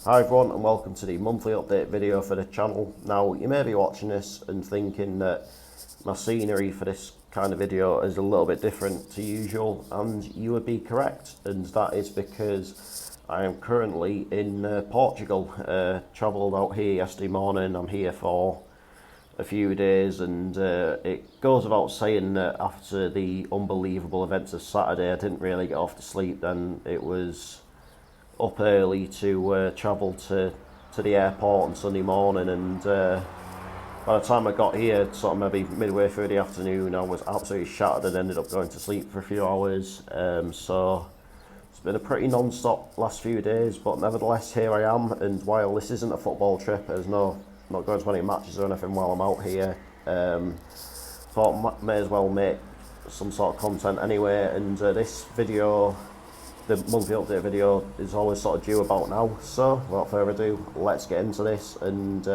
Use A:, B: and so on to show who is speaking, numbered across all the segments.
A: Hi everyone and welcome to the monthly update video for the channel. Now you may be watching this and thinking that my scenery for this kind of video is a little bit different to usual, and you would be correct, and that is because I am currently in Portugal. Travelled out here yesterday morning. I'm here for a few days, and it goes without saying that after the unbelievable events of Saturday I didn't really get off to sleep. Then it was up early to travel to the airport on Sunday morning, and by the time I got here, sort of maybe midway through the afternoon, I was absolutely shattered and ended up going to sleep for a few hours. So it's been a pretty non-stop last few days, but nevertheless here I am. And while this isn't a football trip, there's not going to any matches or anything while I'm out here, thought may as well make some sort of content anyway. And this video, the monthly update video, is always sort of due about now. So without further ado, let's get into this, and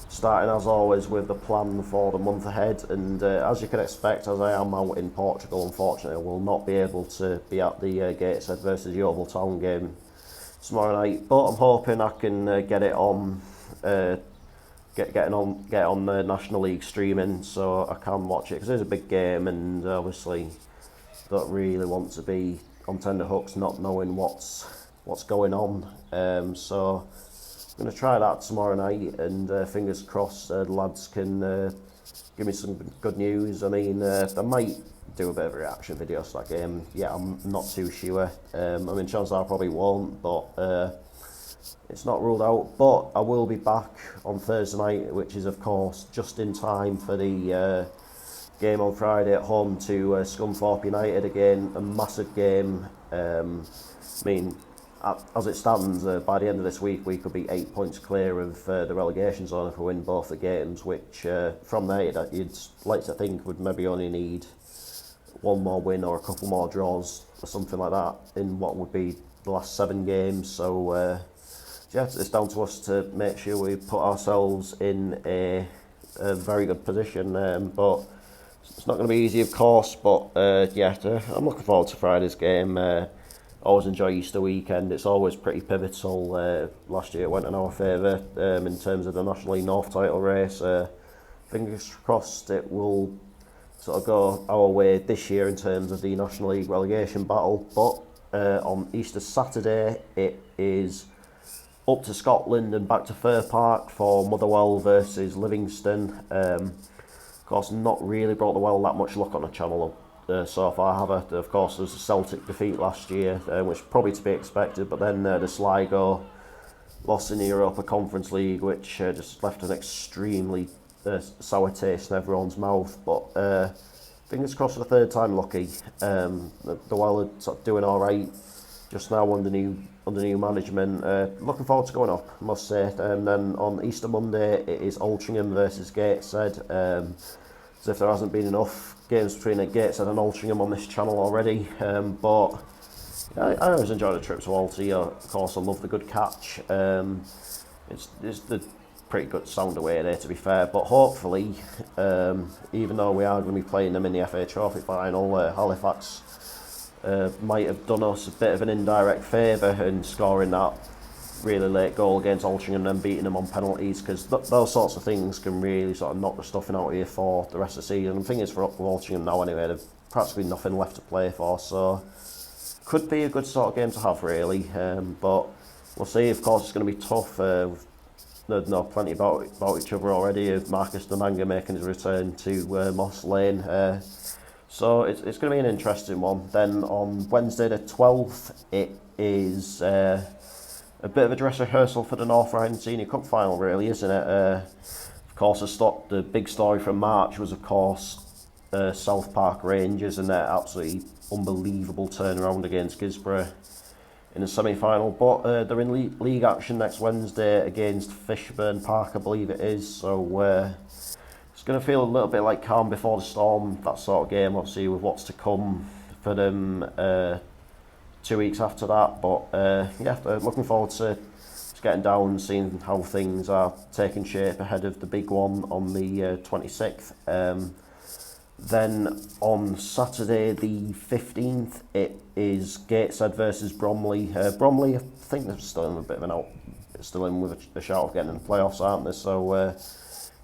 A: starting as always with the plan for the month ahead. And as you can expect, as I am out in Portugal, unfortunately I will not be able to be at the Gateshead versus Yeovil Town game tomorrow night, but I'm hoping I can get it on get on the National League streaming so I can watch it, because it's a big game, and obviously don't really want to be on tenterhooks not knowing what's going on. So I'm going to try that tomorrow night, and fingers crossed the lads can give me some good news. I mean, I might do a bit of a reaction video to that game. Yeah, I'm not too sure. I mean, chances are I probably won't, but it's not ruled out. But I will be back on Thursday night, which is of course just in time for the game on Friday at home to Scunthorpe United. Again, a massive game. I mean, as it stands, by the end of this week we could be 8 points clear of the relegation zone if we win both the games, which from there you'd like to think would maybe only need one more win or a couple more draws or something like that in what would be the last 7 games. So yeah, it's down to us to make sure we put ourselves in a very good position, but it's not going to be easy, of course. But yeah, I'm looking forward to Friday's game. Always enjoy Easter weekend. It's always pretty pivotal. Last year it went in our favour in terms of the National League North title race. Fingers crossed it will sort of go our way this year in terms of the National League relegation battle. But on Easter Saturday it is up to Scotland and back to Fir Park for Motherwell versus Livingston. Of course, not really brought the Well that much luck on the channel so far, have I? Of course, there was a Celtic defeat last year, which is probably to be expected, but then the Sligo lost in the Europa Conference League, which just left an extremely sour taste in everyone's mouth. But fingers crossed for the third time lucky. The Well are sort of doing all right just now under new management. Looking forward to going up, I must say. And then on Easter Monday it is Altrincham versus Gateshead. As if there hasn't been enough games between Gateshead and Altrincham on this channel already. But yeah, I always enjoy the trip to Alty. Of course, I love the good catch. It's the pretty good sound away there, to be fair. But hopefully, even though we are going to be playing them in the FA Trophy final, Halifax might have done us a bit of an indirect favour in scoring that really late goal against Altrincham and then beating them on penalties, because those sorts of things can really sort of knock the stuffing out of you for the rest of the season. And the thing is, for Altrincham now anyway, they've practically nothing left to play for, so could be a good sort of game to have, really. But we'll see. Of course, it's going to be tough. They know plenty about each other already. Marcus Namanga making his return to Moss Lane. So it's going to be an interesting one. Then on Wednesday the 12th, it is a bit of a dress rehearsal for the North Riding Senior Cup final, really, isn't it? Of course, the big story from March was, of course, South Park Rangers and their absolutely unbelievable turnaround against Guisborough in the semi-final. But they're in league action next Wednesday against Fishburn Park, I believe it is. So it's going to feel a little bit like calm before the storm, that sort of game, obviously, with what's to come for them 2 weeks after that. But yeah, looking forward to getting down and seeing how things are taking shape ahead of the big one on the 26th. Then on Saturday the 15th, it is Gateshead versus Bromley. Bromley, I think they're still in a bit of an still in with a shout of getting in the playoffs, aren't they? So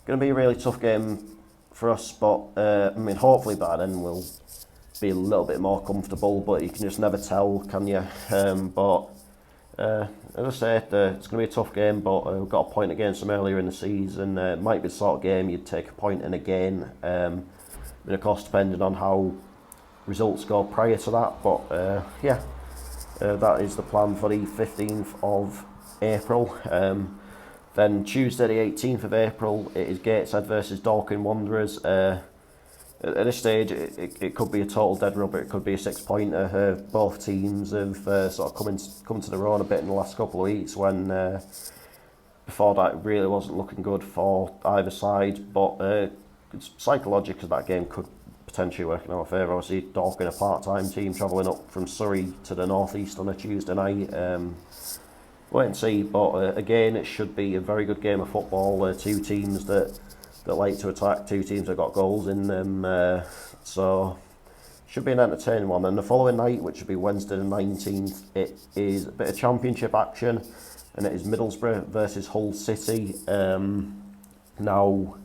A: going to be a really tough game for us, but I mean, hopefully by then we'll be a little bit more comfortable, but you can just never tell, can you? But as I say, it's going to be a tough game, but we've got a point against them earlier in the season. It might be the sort of game you'd take a point in again. And of course, depending on how results go prior to that, but yeah, that is the plan for the 15th of April. Then Tuesday the 18th of April, it is Gateshead versus Dorking Wanderers. At this stage, it could be a total dead rubber, it could be a 6-pointer. Both teams have sort of come to their own a bit in the last couple of weeks, when before that it really wasn't looking good for either side, but it's psychological, that game could potentially work in our favour. Obviously, Dorking, a part-time team, travelling up from Surrey to the northeast on a Tuesday night. Wait and see, but again, it should be a very good game of football. Two teams that like to attack, two teams that got goals in them, so should be an entertaining one. And the following night, which will be Wednesday the 19th, it is a bit of championship action, and it is Middlesbrough versus Hull City. Now,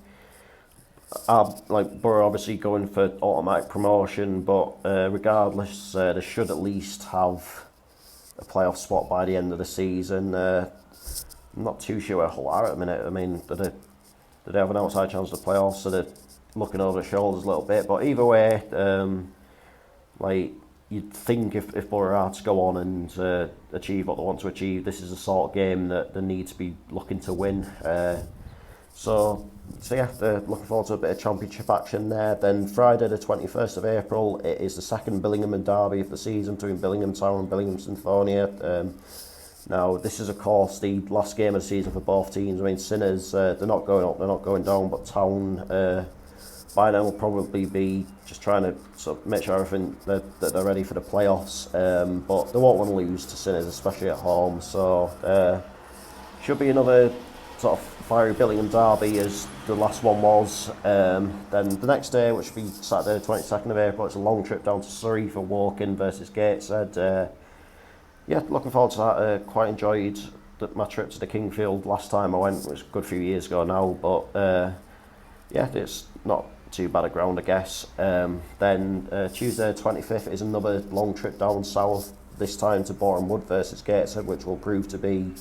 A: Borough obviously going for automatic promotion, but regardless, they should at least have a playoff spot by the end of the season. I'm not too sure where Hull are at the minute. I mean, they have an outside chance of the playoffs, so they're looking over their shoulders a little bit. But either way, you'd think if Borough are to go on and achieve what they want to achieve, this is the sort of game that they need to be looking to win. So yeah, they're looking forward to a bit of championship action there. Then Friday the 21st of April, it is the second Billingham derby of the season between Billingham Town and Billingham Synthonia. Now, this is of course the last game of the season for both teams. I mean, Sinners, they're not going up, they're not going down, but Town by then will probably be just trying to sort of make sure everything that they're ready for the playoffs. But they won't want to lose to Sinners, especially at home. So should be another sort of fiery Billingham derby as the last one was. Then the next day, which will be Saturday the 22nd of April, it's a long trip down to Surrey for Woking versus Gateshead. Yeah, looking forward to that. Quite enjoyed my trip to the Kingfield last time I went. It was a good few years ago now, but yeah, it's not too bad a ground, I guess. Then Tuesday the 25th is another long trip down south, this time to Boreham Wood versus Gateshead, which will prove to be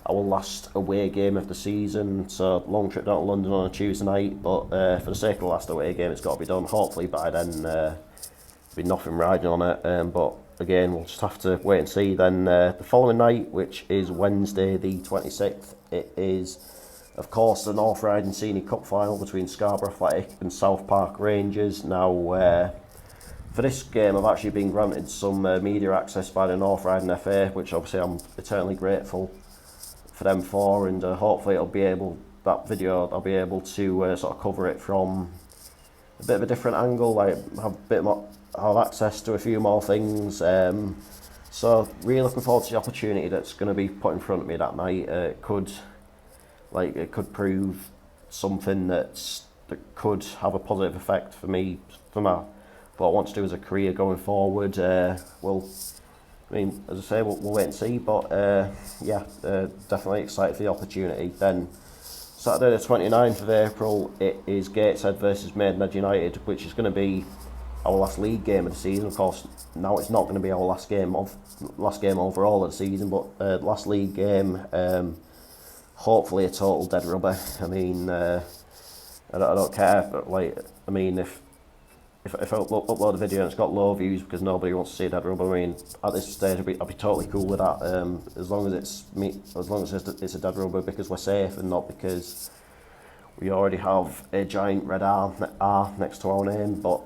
A: our last away game of the season. So long trip down to London on a Tuesday night, but for the sake of the last away game, it's got to be done. Hopefully by then there'll be nothing riding on it, but again, we'll just have to wait and see. Then the following night, which is Wednesday the 26th, it is of course the North Riding Senior Cup final between Scarborough Athletic and South Park Rangers. Now, for this game, I've actually been granted some media access by the North Riding FA, which obviously I'm eternally grateful for them for, and hopefully I'll be able to sort of cover it from a bit of a different angle, like have access to a few more things. So really looking forward to the opportunity that's going to be put in front of me that night. It could prove something that could have a positive effect for me, for what I want to do as a career going forward. I mean, as I say, we'll wait and see, but yeah, definitely excited for the opportunity. Then Saturday the 29th of April, it is Gateshead versus Maidenhead United, which is going to be our last league game of the season. Of course, now it's not going to be our last game overall of the season, but last league game. Hopefully a total dead rubber. I mean, I don't care, but I mean, if I upload a video and it's got low views because nobody wants to see a dead rubber, I mean, at this stage I'd be totally cool with that. As long as it's a dead rubber because we're safe and not because we already have a giant red R next to our name. But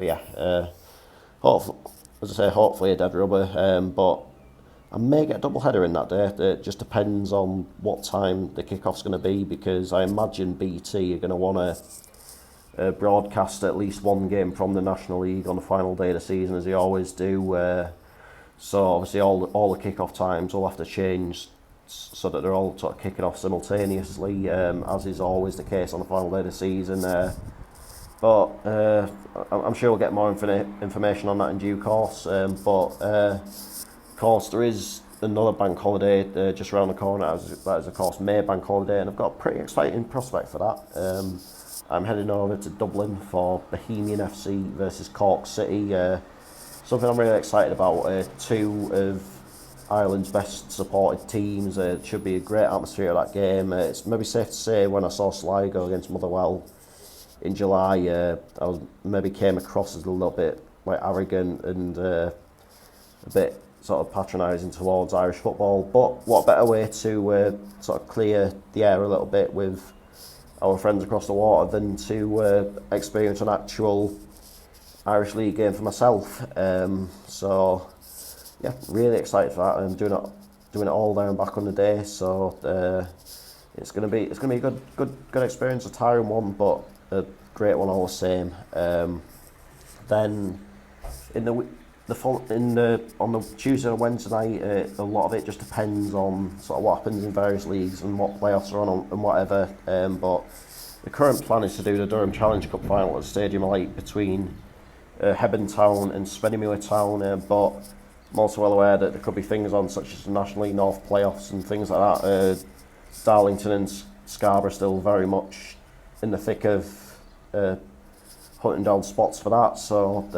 A: yeah, hopefully a dead rubber. But I may get a double header in that day. It just depends on what time the kickoff's going to be, because I imagine BT are going to want to broadcast at least one game from the National League on the final day of the season, as they always do. So obviously all the kickoff times will have to change so that they're all sort of kicking off simultaneously, as is always the case on the final day of the season. But I'm sure we'll get more information on that in due course. Of course, there is another bank holiday just around the corner. That is of course May bank holiday, and I've got a pretty exciting prospect for that. I'm heading over to Dublin for Bohemian FC versus Cork City. Something I'm really excited about. Two of Ireland's best supported teams. It should be a great atmosphere at that game. It's maybe safe to say when I saw Sligo against Motherwell in July, I maybe came across as a little bit like arrogant and a bit sort of patronising towards Irish football. But what better way to sort of clear the air a little bit with our friends across the water than to experience an actual Irish League game for myself. So yeah, really excited for that. I'm doing it all there and back on the day. So it's gonna be a good experience, a tiring one, but a great one all the same. Then on the Tuesday and Wednesday night, a lot of it just depends on sort of what happens in various leagues and what playoffs are on and whatever. But the current plan is to do the Durham Challenge Cup final at Stadium Light between Hebburn Town and Spennymoor Town. But I'm also well aware that there could be things on such as the National League North playoffs and things like that. Darlington and Scarborough still very much in the thick of hunting down spots for that. So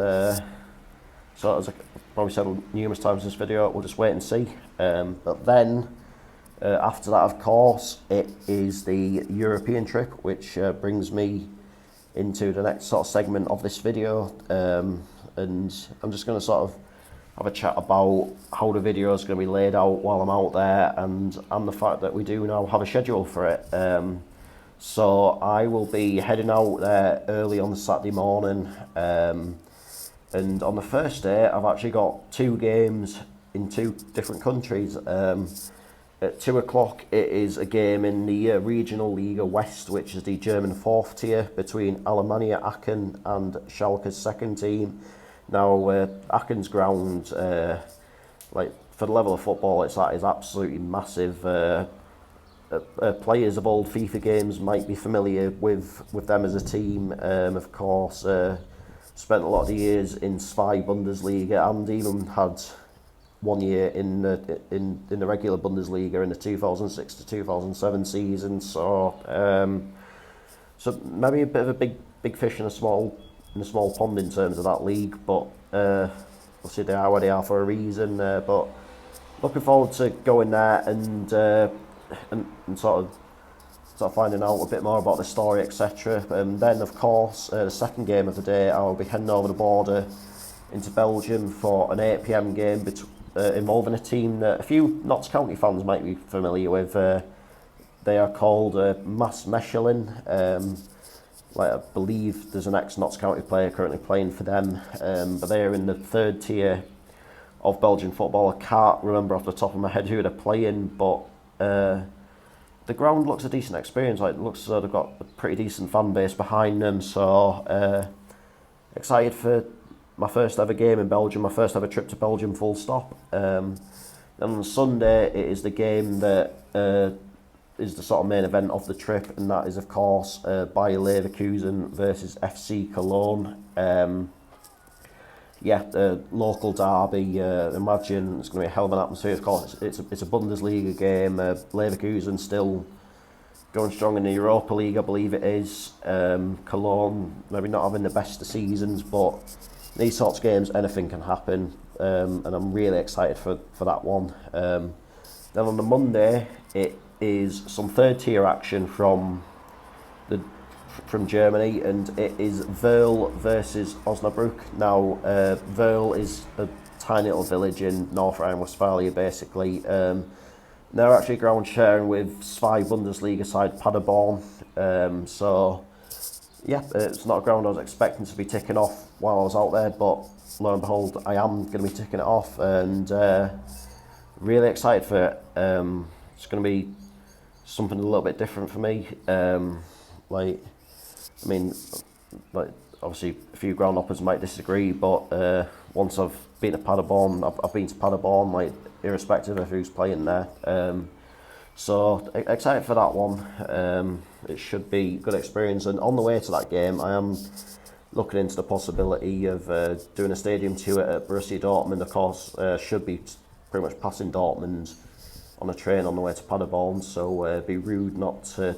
A: as I probably said numerous times in this video, we'll just wait and see. But then after that, of course, it is the European trip, which brings me into the next sort of segment of this video. And I'm just going to sort of have a chat about how the video is going to be laid out while I'm out there, and the fact that we do now have a schedule for it. So I will be heading out there early on the Saturday morning. And on the first day, I've actually got two games in two different countries. At 2 o'clock, it is a game in the Regional Liga West, which is the German fourth tier, between Alemannia Aachen and Schalke's second team. Now, Aachen's ground, like for the level of football it's at, is absolutely massive. Players of old FIFA games might be familiar with them as a team. Of course, spent a lot of the years in Zwei Bundesliga and even had 1 year in the regular Bundesliga in the 2006 to 2007 season. So maybe a bit of a big fish in a small pond in terms of that league, but obviously they are where they are for a reason. But looking forward to going there and sort of finding out a bit more about the story, etc. Then, of course, the second game of the day, I'll be heading over the border into Belgium for an 8 PM game involving a team that a few Notts County fans might be familiar with. They are called Maas Mechelen. I believe there's an ex-Notts County player currently playing for them, but they're in the third tier of Belgian football. I can't remember off the top of my head who they're playing, but the ground looks a decent experience. It looks as though they've got a pretty decent fan base behind them. So excited for my first ever game in Belgium, my first ever trip to Belgium, full stop. Then on Sunday, it is the game that is the sort of main event of the trip, and that is, of course, Bayer Leverkusen versus FC Cologne. The local derby. Imagine it's going to be a hell of an atmosphere. Of course, it's a Bundesliga game. Leverkusen still going strong in the Europa League, I believe it is. Cologne maybe not having the best of seasons, but these sorts of games, anything can happen, and I'm really excited for that one. Then on the Monday, it is some third tier action from Germany, and it is Werl versus Osnabrück. Now, Werl is a tiny little village in North Rhine-Westphalia, basically. They're actually ground sharing with Zwei Bundesliga side Paderborn. It's not a ground I was expecting to be ticking off while I was out there, but lo and behold, I am going to be ticking it off, and really excited for it. It's going to be something a little bit different for me. Obviously a few ground hoppers might disagree, but once I've been to Paderborn, I've been to Paderborn, irrespective of who's playing there. So excited for that one. It should be a good experience, and on the way to that game, I am looking into the possibility of doing a stadium tour at Borussia Dortmund. Of course, should be pretty much passing Dortmund on a train on the way to Paderborn, so it'd be rude not to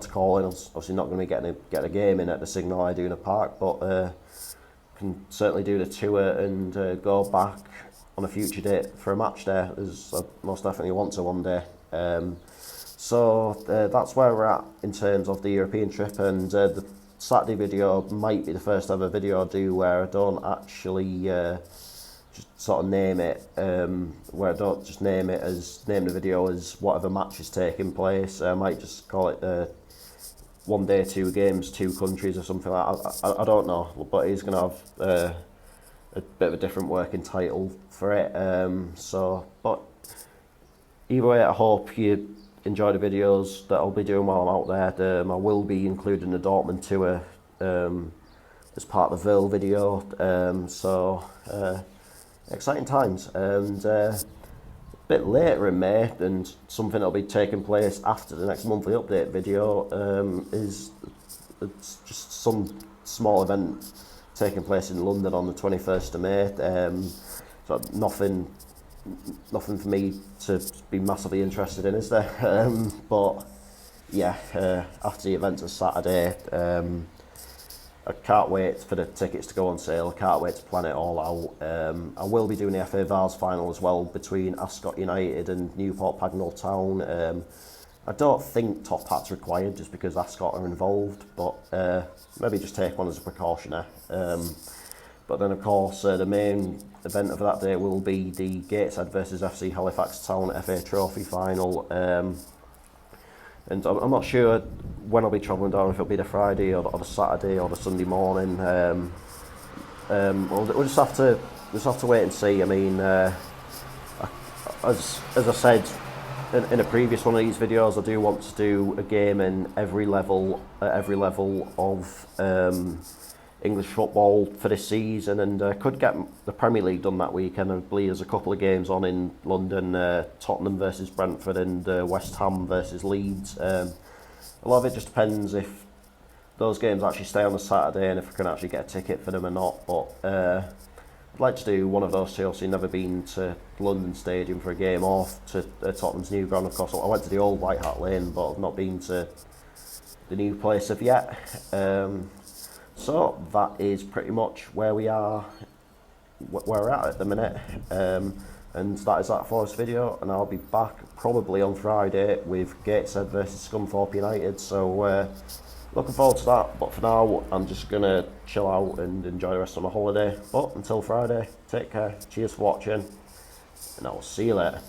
A: call in. Obviously not going to be getting a game in at the Signal Iduna Park, but can certainly do the tour and go back on a future date for a match there, as I most definitely want to one day. So that's where we're at in terms of the European trip, and the Saturday video might be the first ever video I do where I don't actually just sort of name it, where I don't just name the video as whatever match is taking place. I might just call it 1 day, 2 games, 2 countries or something like that. I don't know, but he's going to have a bit of a different working title for it. But either way, I hope you enjoy the videos that I'll be doing while I'm out there. I will be including the Dortmund tour as part of the Verl video. Exciting times, and a bit later in May, and something that'll be taking place after the next monthly update video is just some small event taking place in London on the 21st of May. So nothing for me to be massively interested in, is there? But yeah, after the event of Saturday, I can't wait for the tickets to go on sale. I can't wait to plan it all out. I will be doing the FA Vars final as well between Ascot United and Newport Pagnell Town. I don't think top hat's required just because Ascot are involved, but maybe just take one as a precautionary. But then of course the main event of that day will be the Gateshead versus FC Halifax Town FA Trophy final. And I'm not sure when I'll be travelling down, if it'll be the Friday or the Saturday or the Sunday morning. We'll just have to wait and see. I mean, as I said in a previous one of these videos, I do want to do a game in every level of English football for this season, and could get the Premier League done that weekend. I believe there's a couple of games on in London, Tottenham versus Brentford and West Ham versus Leeds. A lot of it just depends if those games actually stay on the Saturday and if I can actually get a ticket for them or not. But I'd like to do one of those two. I've never been to London Stadium for a game, or to Tottenham's new ground. Of course, I went to the old White Hart Lane, but I've not been to the new place as yet. So that is pretty much where we are, where we're at the minute, and that is that for this video, and I'll be back probably on Friday with Gateshead versus Scunthorpe United, so looking forward to that. But for now, I'm just going to chill out and enjoy the rest of my holiday. But until Friday, take care, cheers for watching, and I will see you later.